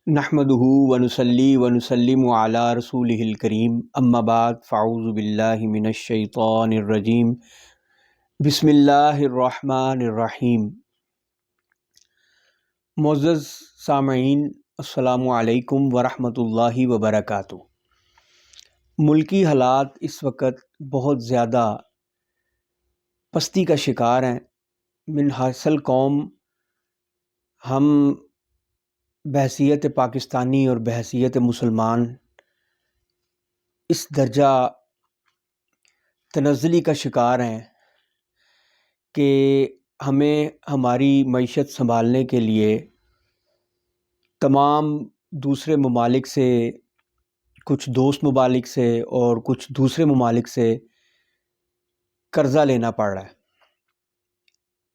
نحمدہ ونصلی ونسلم علی رسولہ الکریم اما بعد فاعوذ باللہ من الشیطان الرجیم بسم اللہ الرحمن الرحیم۔ معزز سامعین، السلام علیکم ورحمۃ اللہ وبرکاتہ۔ ملکی حالات اس وقت بہت زیادہ پستی کا شکار ہیں۔ من حاصل قوم ہم بحیثیت پاکستانی اور بحیثیت مسلمان اس درجہ تنزلی کا شکار ہیں کہ ہمیں ہماری معیشت سنبھالنے کے لیے تمام دوسرے ممالک سے، کچھ دوست ممالک سے اور کچھ دوسرے ممالک سے قرضہ لینا پڑ رہا ہے۔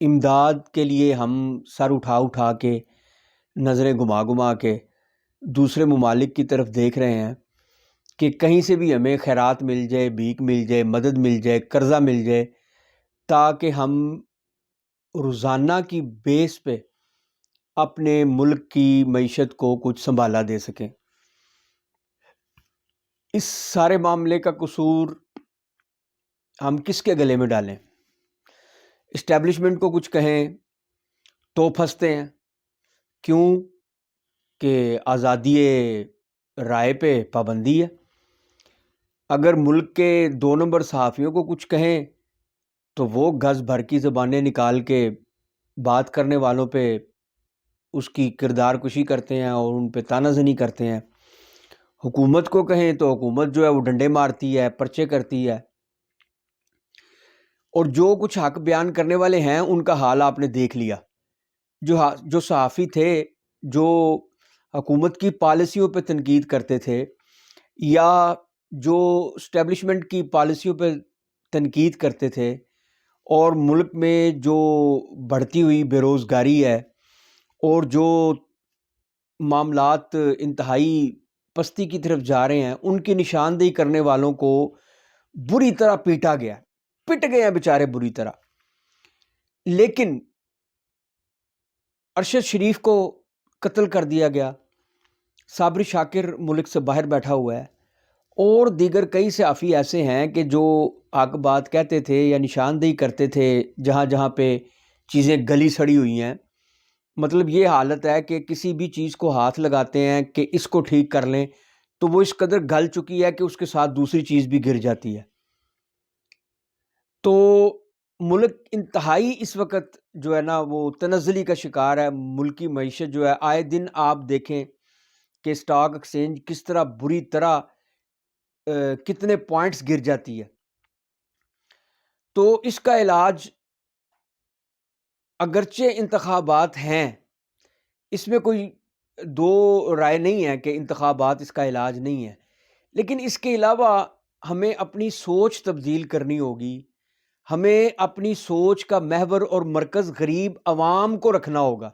امداد کے لیے ہم سر اٹھا کے، نظریں گھما کے دوسرے ممالک کی طرف دیکھ رہے ہیں کہ کہیں سے بھی ہمیں خیرات مل جائے، بھیک مل جائے، مدد مل جائے، قرضہ مل جائے، تاکہ ہم روزانہ کی بیس پہ اپنے ملک کی معیشت کو کچھ سنبھالا دے سکیں۔ اس سارے معاملے کا قصور ہم کس کے گلے میں ڈالیں؟ اسٹیبلشمنٹ کو کچھ کہیں تو پھنستے ہیں، کیوں کہ آزادی رائے پہ پابندی ہے۔ اگر ملک کے 2 نمبر صحافیوں کو کچھ کہیں تو وہ گز بھر کی زبانیں نکال کے بات کرنے والوں پہ اس کی کردار کشی کرتے ہیں اور ان پہ تانہ زنی کرتے ہیں۔ حکومت کو کہیں تو حکومت جو ہے وہ ڈنڈے مارتی ہے، پرچے کرتی ہے، اور جو کچھ حق بیان کرنے والے ہیں ان کا حال آپ نے دیکھ لیا۔ جو صحافی تھے جو حکومت کی پالیسیوں پہ تنقید کرتے تھے یا جو اسٹیبلشمنٹ کی پالیسیوں پہ تنقید کرتے تھے، اور ملک میں جو بڑھتی ہوئی بے روزگاری ہے اور جو معاملات انتہائی پستی کی طرف جا رہے ہیں، ان کی نشاندہی کرنے والوں کو بری طرح پیٹا گیا، پٹ گئے ہیں بیچارے بری طرح۔ لیکن ارشد شریف کو قتل کر دیا گیا، صابری شاکر ملک سے باہر بیٹھا ہوا ہے، اور دیگر کئی صحافی ایسے ہیں کہ جو حق بات کہتے تھے یا نشاندہی کرتے تھے جہاں جہاں پہ چیزیں گلی سڑی ہوئی ہیں۔ مطلب یہ حالت ہے کہ کسی بھی چیز کو ہاتھ لگاتے ہیں کہ اس کو ٹھیک کر لیں تو وہ اس قدر گل چکی ہے کہ اس کے ساتھ دوسری چیز بھی گر جاتی ہے۔ تو ملک انتہائی اس وقت جو ہے نا وہ تنزلی کا شکار ہے۔ ملکی معیشت جو ہے آئے دن آپ دیکھیں کہ اسٹاک ایکسچینج کس طرح بری طرح کتنے پوائنٹس گر جاتی ہے۔ تو اس کا علاج اگرچہ انتخابات ہیں، اس میں کوئی دو رائے نہیں ہے کہ انتخابات اس کا علاج نہیں ہے، لیکن اس کے علاوہ ہمیں اپنی سوچ تبدیل کرنی ہوگی۔ ہمیں اپنی سوچ کا محور اور مرکز غریب عوام کو رکھنا ہوگا۔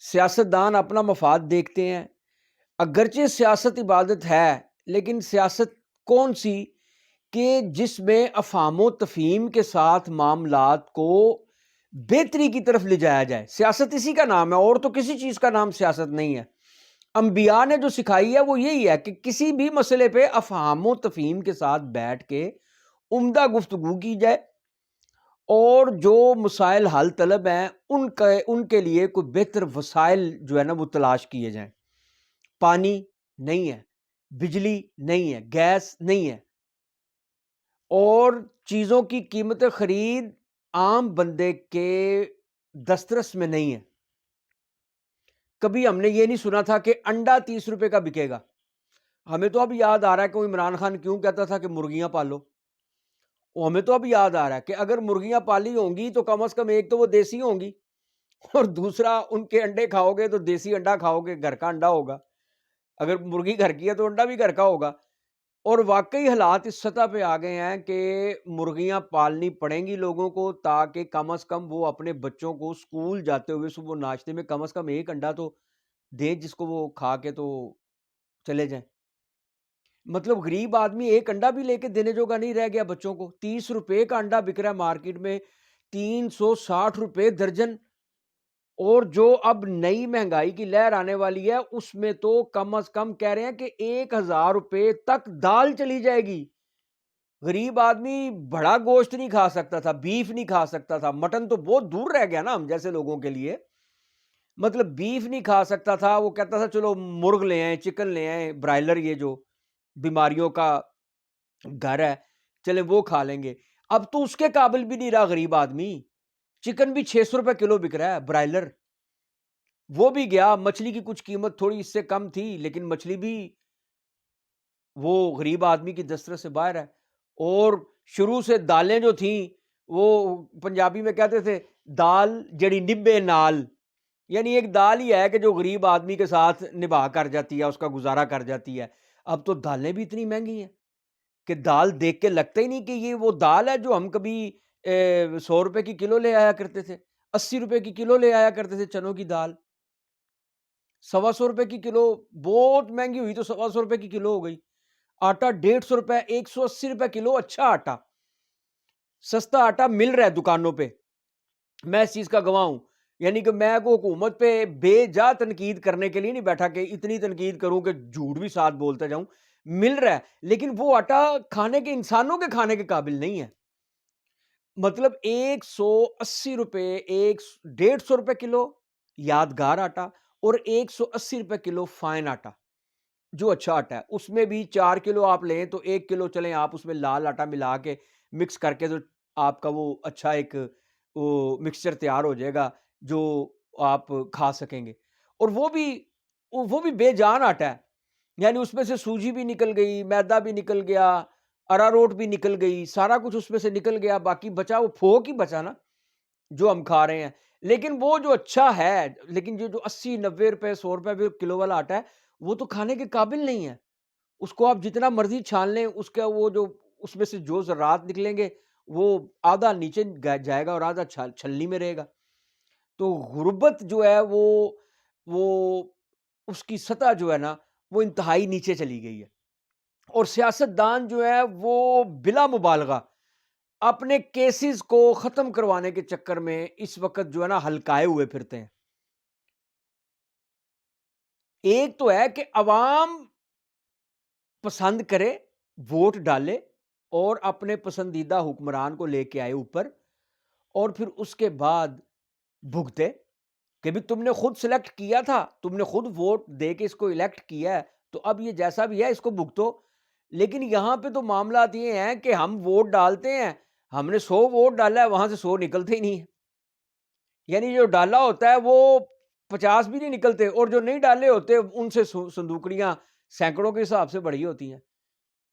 سیاستدان اپنا مفاد دیکھتے ہیں، اگرچہ سیاست عبادت ہے، لیکن سیاست کون سی کہ جس میں افہام و تفہیم کے ساتھ معاملات کو بہتری کی طرف لے جایا جائے۔ سیاست اسی کا نام ہے، اور تو کسی چیز کا نام سیاست نہیں ہے۔ انبیاء نے جو سکھائی ہے وہ یہی ہے کہ کسی بھی مسئلے پہ افہام و تفہیم کے ساتھ بیٹھ کے عمدہ گفتگو کی جائے، اور جو مسائل حل طلب ہیں ان کے لیے کوئی بہتر وسائل جو ہے نا وہ تلاش کیے جائیں۔ پانی نہیں ہے، بجلی نہیں ہے، گیس نہیں ہے، اور چیزوں کی قیمت خرید عام بندے کے دسترس میں نہیں ہے۔ کبھی ہم نے یہ نہیں سنا تھا کہ انڈا 30 روپے کا بکے گا۔ ہمیں تو اب یاد آ رہا ہے کہ عمران خان کیوں کہتا تھا کہ مرغیاں پالو۔ ہمیں تو اب یاد آ رہا ہے کہ اگر مرغیاں پالی ہوں گی تو کم از کم ایک تو وہ دیسی ہوں گی، اور دوسرا ان کے انڈے کھاؤ گے تو دیسی انڈا کھاؤ گے، گھر کا انڈا ہوگا۔ اگر مرغی گھر کی ہے تو انڈا بھی گھر کا ہوگا۔ اور واقعی حالات اس سطح پہ آ گئے ہیں کہ مرغیاں پالنی پڑیں گی لوگوں کو، تاکہ کم از کم وہ اپنے بچوں کو اسکول جاتے ہوئے صبح ناشتے میں کم از کم ایک انڈا تو دیں جس کو وہ کھا کے تو چلے جائیں۔ مطلب غریب آدمی ایک انڈا بھی لے کے دینے جوگا نہیں رہ گیا بچوں کو۔ 30 روپے کا انڈا بک رہا ہے مارکیٹ میں، 360 روپے درجن۔ اور جو اب نئی مہنگائی کی لہر آنے والی ہے اس میں تو کم از کم کہہ رہے ہیں کہ 1,000 روپے تک دال چلی جائے گی. غریب آدمی بڑا گوشت نہیں کھا سکتا تھا، بیف نہیں کھا سکتا تھا، مٹن تو بہت دور رہ گیا نا ہم جیسے لوگوں کے لیے. مطلب بیف نہیں کھا سکتا تھا، وہ کہتا تھا چلو مرغ لے آئیں، چکن لے آئیں، برائلر یہ جو بیماریوں کا گھر ہے چلے وہ کھا لیں گے. اب تو اس کے قابل بھی نہیں رہا غریب آدمی. چکن بھی 600 روپے کلو بک رہا ہے برائلر، وہ بھی گیا. مچھلی کی کچھ قیمت تھوڑی اس سے کم تھی لیکن مچھلی بھی وہ غریب آدمی کی دسترس سے باہر ہے. اور شروع سے دالیں جو تھیں وہ پنجابی میں کہتے تھے دال جڑی نبے نال، یعنی ایک دال ہی ہے کہ جو غریب آدمی کے ساتھ نبھا کر جاتی ہے، اس کا گزارا کر جاتی ہے. اب تو دالیں بھی اتنی مہنگی ہیں کہ دال دیکھ کے لگتا ہی نہیں کہ یہ وہ دال ہے جو ہم کبھی 100 روپے کی کلو لے آیا کرتے تھے، 80 روپے کی کلو لے آیا کرتے تھے. چنوں کی دال 125 روپے کی کلو، بہت مہنگی ہوئی تو 125 روپے کی کلو ہو گئی. آٹا 150 روپے، 180 روپے کلو. اچھا آٹا، سستا آٹا مل رہا ہے دکانوں پہ، میں اس چیز کا گواہ ہوں. یعنی کہ میں کو حکومت پہ بے جا تنقید کرنے کے لیے نہیں بیٹھا کہ اتنی تنقید کروں کہ جھوٹ بھی ساتھ بولتا جاؤں. مل رہا ہے لیکن وہ آٹا کھانے کے، انسانوں کے کھانے کے قابل نہیں ہے. مطلب 180 روپے، 150 روپے کلو یادگار آٹا، اور 180 روپے کلو فائن آٹا جو اچھا آٹا ہے. اس میں بھی 4 کلو آپ لیں تو 1 کلو چلیں آپ اس میں لال آٹا ملا کے مکس کر کے تو آپ کا وہ اچھا ایک وہ مکسچر تیار ہو جائے گا جو آپ کھا سکیں گے. اور وہ بھی بے جان آٹا ہے. یعنی اس میں سے سوجی بھی نکل گئی، میدا بھی نکل گیا، اراروٹ بھی نکل گئی، سارا کچھ اس میں سے نکل گیا. باقی بچا وہ پھوک ہی بچا نا جو ہم کھا رہے ہیں. لیکن وہ جو اچھا ہے، لیکن جو 80-90 روپے 100 روپے بھی کلو والا آٹا ہے وہ تو کھانے کے قابل نہیں ہے. اس کو آپ جتنا مرضی چھان لیں، اس کا وہ جو اس میں سے جو ذرات نکلیں گے وہ آدھا نیچے جائے گا اور آدھا چھلنی میں رہے گا. تو غربت جو ہے وہ اس کی سطح جو ہے نا وہ انتہائی نیچے چلی گئی ہے. اور سیاست دان جو ہے وہ بلا مبالغہ اپنے کیسز کو ختم کروانے کے چکر میں اس وقت جو ہے نا ہلکائے ہوئے پھرتے ہیں. ایک تو ہے کہ عوام پسند کرے، ووٹ ڈالے اور اپنے پسندیدہ حکمران کو لے کے آئے اوپر، اور پھر اس کے بعد بھگتے کہ بھی تم نے خود سلیکٹ کیا تھا، تم نے خود ووٹ دے کے اس کو الیکٹ کیا ہے تو اب یہ جیسا بھی ہے اس کو بھگتو. لیکن یہاں پہ تو معاملات یہ ہیں کہ ہم ووٹ ڈالتے ہیں، ہم نے 100 ووٹ ڈالا ہے، وہاں سے 100 نکلتے ہی نہیں ہے. یعنی جو ڈالا ہوتا ہے وہ 50 بھی نہیں نکلتے، اور جو نہیں ڈالے ہوتے ان سے صندوقڑیاں سینکڑوں کے حساب سے بڑی ہوتی ہیں.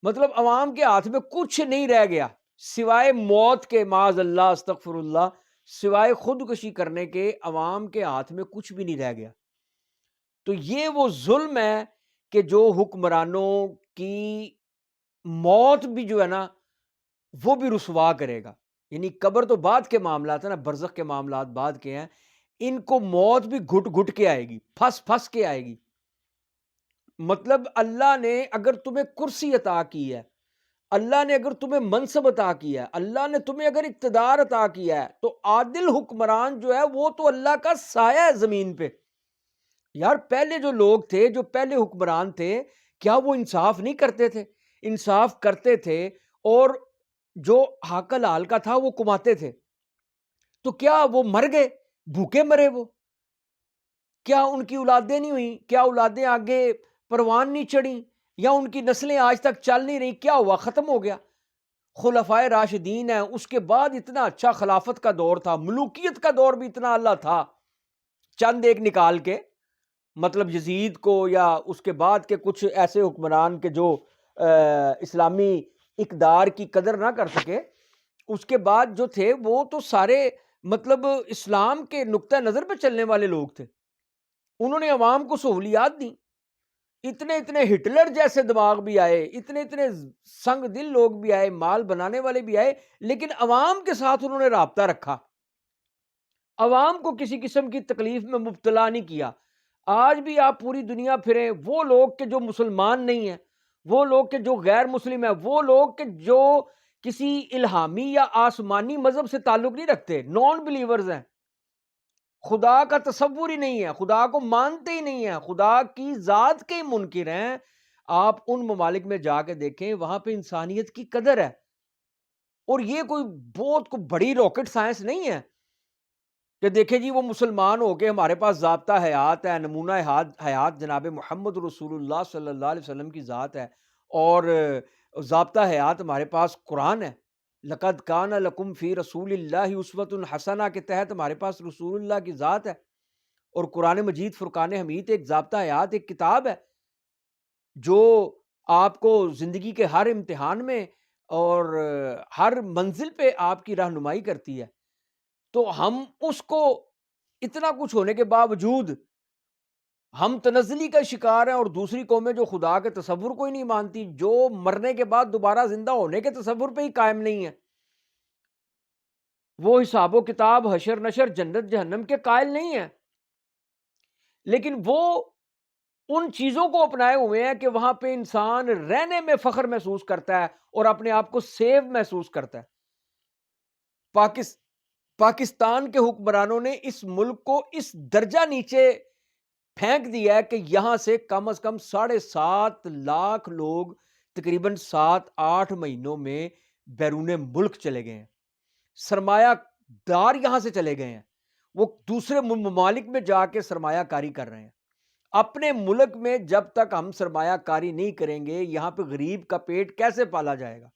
مطلب عوام کے ہاتھ میں کچھ نہیں رہ گیا سوائے موت کے، معاذ اللہ استغفر اللہ، سوائے خودکشی کرنے کے عوام کے ہاتھ میں کچھ بھی نہیں رہ گیا. تو یہ وہ ظلم ہے کہ جو حکمرانوں کی موت بھی جو ہے نا وہ بھی رسوا کرے گا. یعنی قبر تو بعد کے معاملات ہیں نا، برزخ کے معاملات بعد کے ہیں. ان کو موت بھی گھٹ گھٹ کے آئے گی، پھنس پھنس کے آئے گی. مطلب اللہ نے اگر تمہیں کرسی عطا کی ہے، اللہ نے اگر تمہیں منصب عطا کیا ہے، اللہ نے تمہیں اگر اقتدار عطا کیا ہے، تو عادل حکمران جو ہے وہ تو اللہ کا سایہ ہے زمین پہ. یار پہلے جو لوگ تھے، جو پہلے حکمران تھے، کیا وہ انصاف نہیں کرتے تھے؟ انصاف کرتے تھے، اور جو حق الحال کا تھا وہ کماتے تھے. تو کیا وہ مر گئے؟ بھوکے مرے وہ؟ کیا ان کی اولادیں نہیں ہوئیں؟ کیا اولادیں آگے پروان نہیں چڑھیں؟ یا ان کی نسلیں آج تک چل نہیں رہی؟ کیا ہوا؟ ختم ہو گیا؟ خلفائے راشدین ہیں، اس کے بعد اتنا اچھا خلافت کا دور تھا، ملوکیت کا دور بھی اتنا اللہ تھا. چند ایک نکال کے، مطلب یزید کو یا اس کے بعد کے کچھ ایسے حکمران کے جو اسلامی اقدار کی قدر نہ کر سکے، اس کے بعد جو تھے وہ تو سارے مطلب اسلام کے نقطہ نظر پہ چلنے والے لوگ تھے. انہوں نے عوام کو سہولیات دیں. اتنے اتنے ہٹلر جیسے دماغ بھی آئے، اتنے اتنے سنگ دل لوگ بھی آئے، مال بنانے والے بھی آئے، لیکن عوام کے ساتھ انہوں نے رابطہ رکھا، عوام کو کسی قسم کی تکلیف میں مبتلا نہیں کیا. آج بھی آپ پوری دنیا پھریں، وہ لوگ کہ جو مسلمان نہیں ہیں، وہ لوگ کہ جو غیر مسلم ہیں، وہ لوگ کہ جو کسی الہامی یا آسمانی مذہب سے تعلق نہیں رکھتے، نان بلیورز ہیں، خدا کا تصور ہی نہیں ہے، خدا کو مانتے ہی نہیں ہیں، خدا کی ذات کے ہی منکر ہیں۔ آپ ان ممالک میں جا کے دیکھیں، وہاں پہ انسانیت کی قدر ہے، اور یہ کوئی بہت کو بڑی راکٹ سائنس نہیں ہے کہ دیکھیں جی وہ مسلمان ہو کے ہمارے پاس ضابطہ حیات ہے، نمونہ حیات جناب محمد رسول اللہ صلی اللہ علیہ وسلم کی ذات ہے، اور ضابطہ حیات ہمارے پاس قرآن ہے۔ لقد کان لکم فی رسول اللہ اسوۃ حسنہ کے تحت ہمارے پاس رسول اللہ کی ذات ہے، اور قرآن مجید فرقان حمید ایک ضابطہ حیات، ایک کتاب ہے جو آپ کو زندگی کے ہر امتحان میں اور ہر منزل پہ آپ کی رہنمائی کرتی ہے۔ تو ہم اس کو اتنا کچھ ہونے کے باوجود ہم تنزلی کا شکار ہیں، اور دوسری قومیں جو خدا کے تصور کو ہی نہیں مانتی، جو مرنے کے بعد دوبارہ زندہ ہونے کے تصور پہ ہی قائم نہیں ہے، وہ حساب و کتاب، حشر نشر، جنت جہنم کے قائل نہیں ہیں، لیکن وہ ان چیزوں کو اپنائے ہوئے ہیں کہ وہاں پہ انسان رہنے میں فخر محسوس کرتا ہے اور اپنے آپ کو سیو محسوس کرتا ہے۔ پاکس پاکستان کے حکمرانوں نے اس ملک کو اس درجہ نیچے پھینک دیا ہے کہ یہاں سے کم از کم 7.5 لاکھ لوگ تقریباً 7-8 مہینوں میں بیرون ملک چلے گئے ہیں، سرمایہ دار یہاں سے چلے گئے ہیں، وہ دوسرے ممالک میں جا کے سرمایہ کاری کر رہے ہیں۔ اپنے ملک میں جب تک ہم سرمایہ کاری نہیں کریں گے، یہاں پہ غریب کا پیٹ کیسے پالا جائے گا؟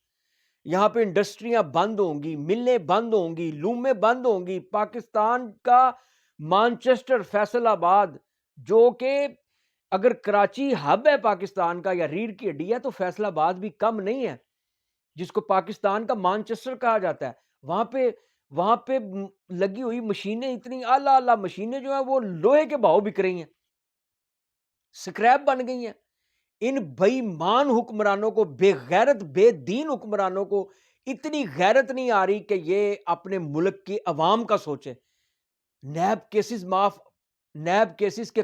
یہاں پہ انڈسٹریاں بند ہوں گی، ملیں بند ہوں گی، لومیں بند ہوں گی۔ پاکستان کا مانچسٹر، فیصل آباد، جو کہ اگر کراچی ہب ہے پاکستان کا یا ریڑھ کی ہڈی ہے، تو فیصل آباد بھی کم نہیں ہے، جس کو پاکستان کا مانچسٹر کہا جاتا ہے۔ وہاں پہ لگی ہوئی مشینیں، اتنی اعلیٰ اعلیٰ مشینیں جو ہیں وہ لوہے کے بھاؤ بک رہی ہیں، سکریپ بن گئی ہیں۔ ان بے ایمان حکمرانوں کو، بے غیرت بے دین حکمرانوں کو اتنی غیرت نہیں آ رہی کہ یہ اپنے ملک کی عوام کا سوچے۔ نیب کیسز معاف، نیب کے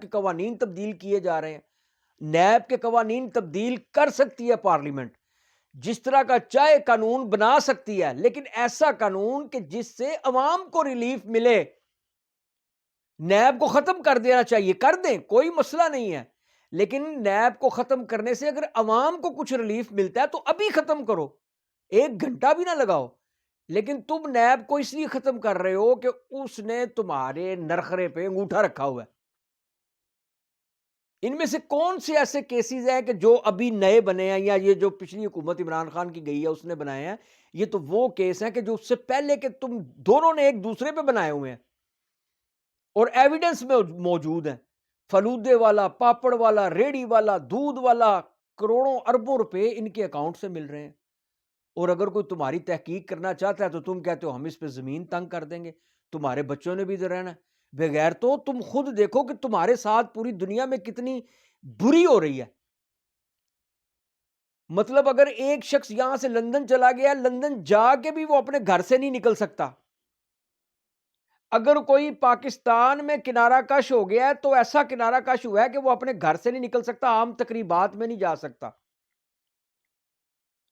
قوانین تبدیل کیے جا رہے ہیں۔ نیب کے قوانین تبدیل کر سکتی ہے پارلیمنٹ، جس طرح کا چاہے قانون بنا سکتی ہے، لیکن ایسا قانون کہ جس سے عوام کو ریلیف ملے۔ نیب کو ختم کر دینا چاہیے، کر دیں، کوئی مسئلہ نہیں ہے، لیکن نیب کو ختم کرنے سے اگر عوام کو کچھ ریلیف ملتا ہے تو ابھی ختم کرو، 1 گھنٹہ بھی نہ لگاؤ۔ لیکن تم نیب کو اس لیے ختم کر رہے ہو کہ اس نے تمہارے نرخرے پہ انگوٹھا رکھا ہوا ہے۔ ان میں سے کون سے ایسے کیسز ہیں کہ جو ابھی نئے بنے ہیں، یا یہ جو پچھلی حکومت عمران خان کی گئی ہے اس نے بنائے ہیں؟ یہ تو وہ کیس ہیں کہ جو اس سے پہلے کہ تم دونوں نے ایک دوسرے پہ بنائے ہوئے ہیں، اور ایویڈنس میں موجود ہیں۔ فلودے والا، پاپڑ والا، ریڑی والا، دودھ والا، کروڑوں اربوں روپے ان کے اکاؤنٹ سے مل رہے ہیں، اور اگر کوئی تمہاری تحقیق کرنا چاہتا ہے تو تم کہتے ہو ہم اس پہ زمین تنگ کر دیں گے، تمہارے بچوں نے بھی تو رہنا ہے۔ بغیر تو تم خود دیکھو کہ تمہارے ساتھ پوری دنیا میں کتنی بری ہو رہی ہے۔ مطلب اگر ایک شخص یہاں سے لندن چلا گیا، لندن جا کے بھی وہ اپنے گھر سے نہیں نکل سکتا۔ اگر کوئی پاکستان میں کنارہ کش ہو گیا ہے تو ایسا کنارہ کش ہوا ہے کہ وہ اپنے گھر سے نہیں نکل سکتا، عام تقریبات میں نہیں جا سکتا،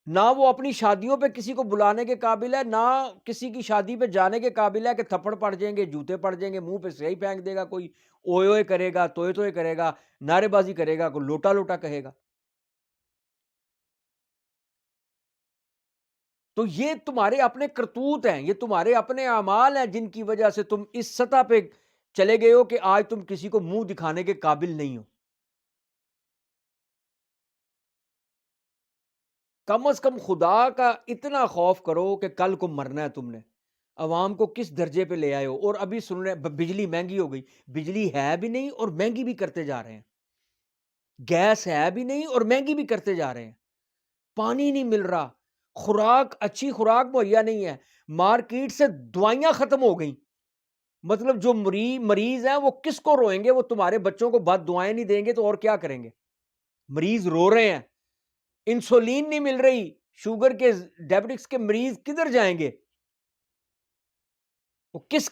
نہ وہ اپنی شادیوں پہ کسی کو بلانے کے قابل ہے، نہ کسی کی شادی پہ جانے کے قابل ہے کہ تھپڑ پڑ جائیں گے، جوتے پڑ جائیں گے، منہ پہ سیاہی پھینک دے گا کوئی، اوئے اوئے کرے گا، توئے توئے کرے گا، نعرے بازی کرے گا، کوئی لوٹا لوٹا کہے گا۔ تو یہ تمہارے اپنے کرتوت ہیں، یہ تمہارے اپنے اعمال ہیں جن کی وجہ سے تم اس سطح پہ چلے گئے ہو کہ آج تم کسی کو منہ دکھانے کے قابل نہیں ہو۔ کم از کم خدا کا اتنا خوف کرو کہ کل کو مرنا ہے تم نے۔ عوام کو کس درجے پہ لے آئے ہو، اور ابھی سن رہے بجلی مہنگی ہو گئی، بجلی ہے بھی نہیں اور مہنگی بھی کرتے جا رہے ہیں، گیس ہے بھی نہیں اور مہنگی بھی کرتے جا رہے ہیں، پانی نہیں مل رہا، خوراک، اچھی خوراک مہیا نہیں ہے، مارکیٹ سے دوائیاں ختم ہو گئیں۔ مطلب جو مریض ہیں وہ کس کو روئیں گے؟ وہ تمہارے بچوں کو بد دعائیں نہیں دیں گے تو اور کیا کریں گے؟ مریض رو رہے ہیں، انسولین نہیں مل رہی، شوگر کے، ڈائبٹکس کے مریض کدھر جائیں گے؟ وہ کس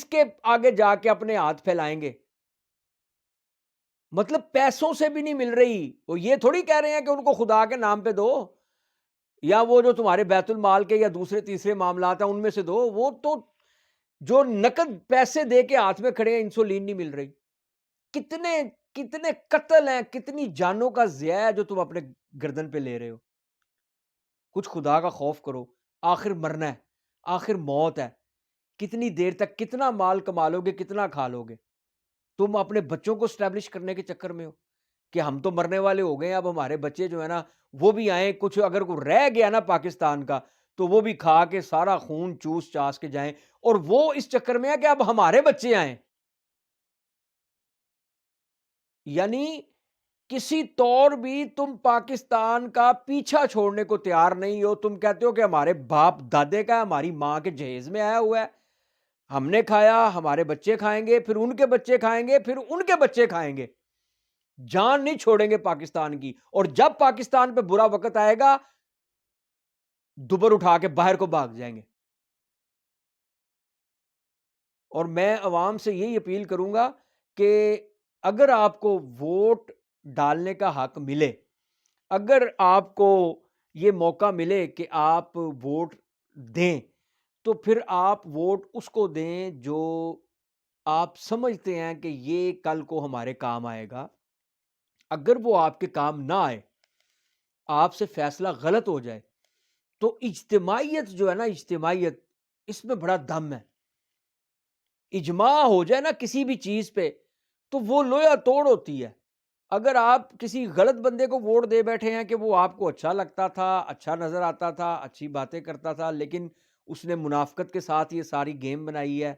کے آگے جا کے اپنے ہاتھ پھیلائیں گے؟ مطلب پیسوں سے بھی نہیں مل رہی۔ وہ یہ تھوڑی کہہ رہے ہیں کہ ان کو خدا کے نام پہ دو، یا وہ جو تمہارے بیت المال کے یا دوسرے تیسرے معاملات ہیں ان میں سے دو، وہ تو جو نقد پیسے دے کے ہاتھ میں کھڑے ہیں انسولین نہیں مل رہی. کتنے کتنے قتل ہیں، کتنی جانوں کا ضیاع ہے جو تم اپنے گردن پہ لے رہے ہو. کچھ خدا کا خوف کرو. آخر مرنا ہے، آخر موت ہے. کتنی دیر تک کتنا مال کما لو گے، کتنا کھا لو گے؟ تم اپنے بچوں کو اسٹیبلش کرنے کے چکر میں ہو کہ ہم تو مرنے والے ہو گئے ہیں، اب ہمارے بچے جو ہے نا وہ بھی آئیں. کچھ اگر کوئی رہ گیا نا پاکستان کا تو وہ بھی کھا کے سارا خون چوس چاس کے جائیں، اور وہ اس چکر میں ہے کہ اب ہمارے بچے آئیں. یعنی کسی طور بھی تم پاکستان کا پیچھا چھوڑنے کو تیار نہیں ہو. تم کہتے ہو کہ ہمارے باپ دادے کا، ہماری ماں کے جہیز میں آیا ہوا ہے، ہم نے کھایا، ہمارے بچے کھائیں گے، پھر ان کے بچے کھائیں گے، پھر ان کے بچے کھائیں گے. جان نہیں چھوڑیں گے پاکستان کی. اور جب پاکستان پہ برا وقت آئے گا دوبر اٹھا کے باہر کو بھاگ جائیں گے. اور میں عوام سے یہی اپیل کروں گا کہ اگر آپ کو ووٹ ڈالنے کا حق ملے، اگر آپ کو یہ موقع ملے کہ آپ ووٹ دیں، تو پھر آپ ووٹ اس کو دیں جو آپ سمجھتے ہیں کہ یہ کل کو ہمارے کام آئے گا. اگر وہ آپ کے کام نہ آئے، آپ سے فیصلہ غلط ہو جائے، تو اجتماعیت جو ہے نا، اجتماعیت، اس میں بڑا دم ہے. اجماع ہو جائے نا کسی بھی چیز پہ تو وہ لویا توڑ ہوتی ہے. اگر آپ کسی غلط بندے کو ووٹ دے بیٹھے ہیں کہ وہ آپ کو اچھا لگتا تھا، اچھا نظر آتا تھا، اچھی باتیں کرتا تھا، لیکن اس نے منافقت کے ساتھ یہ ساری گیم بنائی ہے،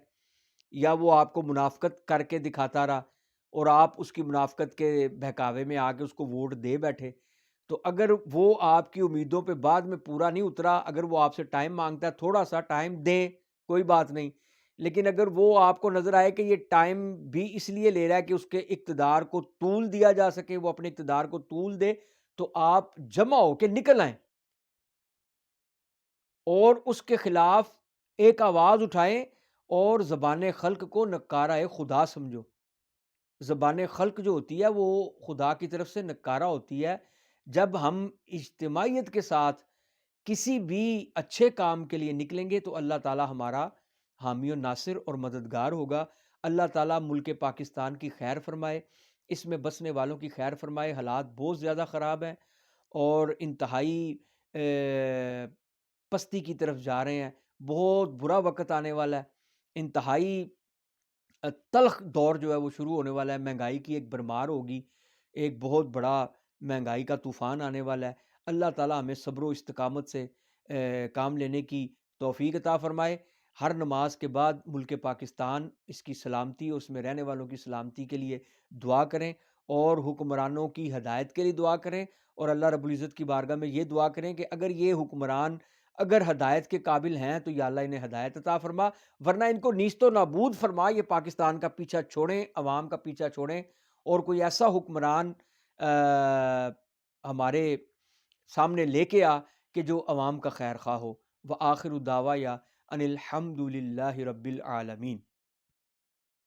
یا وہ آپ کو منافقت کر کے دکھاتا رہا اور آپ اس کی منافقت کے بہکاوے میں آ کے اس کو ووٹ دے بیٹھے، تو اگر وہ آپ کی امیدوں پہ بعد میں پورا نہیں اترا، اگر وہ آپ سے ٹائم مانگتا ہے، تھوڑا سا ٹائم دیں، کوئی بات نہیں. لیکن اگر وہ آپ کو نظر آئے کہ یہ ٹائم بھی اس لیے لے رہا ہے کہ اس کے اقتدار کو طول دیا جا سکے، وہ اپنے اقتدار کو طول دے، تو آپ جمع ہو کے نکل آئیں اور اس کے خلاف ایک آواز اٹھائیں، اور زبان خلق کو نکارہ خدا سمجھو. زبان خلق جو ہوتی ہے وہ خدا کی طرف سے نکارہ ہوتی ہے. جب ہم اجتماعیت کے ساتھ کسی بھی اچھے کام کے لیے نکلیں گے تو اللہ تعالی ہمارا حامی و ناصر اور مددگار ہوگا. اللہ تعالیٰ ملک پاکستان کی خیر فرمائے، اس میں بسنے والوں کی خیر فرمائے. حالات بہت زیادہ خراب ہیں اور انتہائی پستی کی طرف جا رہے ہیں. بہت برا وقت آنے والا ہے، انتہائی تلخ دور جو ہے وہ شروع ہونے والا ہے. مہنگائی کی ایک بھرمار ہوگی، ایک بہت بڑا مہنگائی کا طوفان آنے والا ہے. اللہ تعالیٰ ہمیں صبر و استقامت سے کام لینے کی توفیق عطا فرمائے. ہر نماز کے بعد ملک پاکستان، اس کی سلامتی اور اس میں رہنے والوں کی سلامتی کے لیے دعا کریں، اور حکمرانوں کی ہدایت کے لیے دعا کریں، اور اللہ رب العزت کی بارگاہ میں یہ دعا کریں کہ اگر یہ حکمران اگر ہدایت کے قابل ہیں تو یا اللہ انہیں ہدایت عطا فرما، ورنہ ان کو نیست و نابود فرما. یہ پاکستان کا پیچھا چھوڑیں، عوام کا پیچھا چھوڑیں، اور کوئی ایسا حکمران ہمارے سامنے لے کے آ کہ جو عوام کا خیر خواہ ہو. وآخر دعوایا ان الحمد للہ رب العالمین.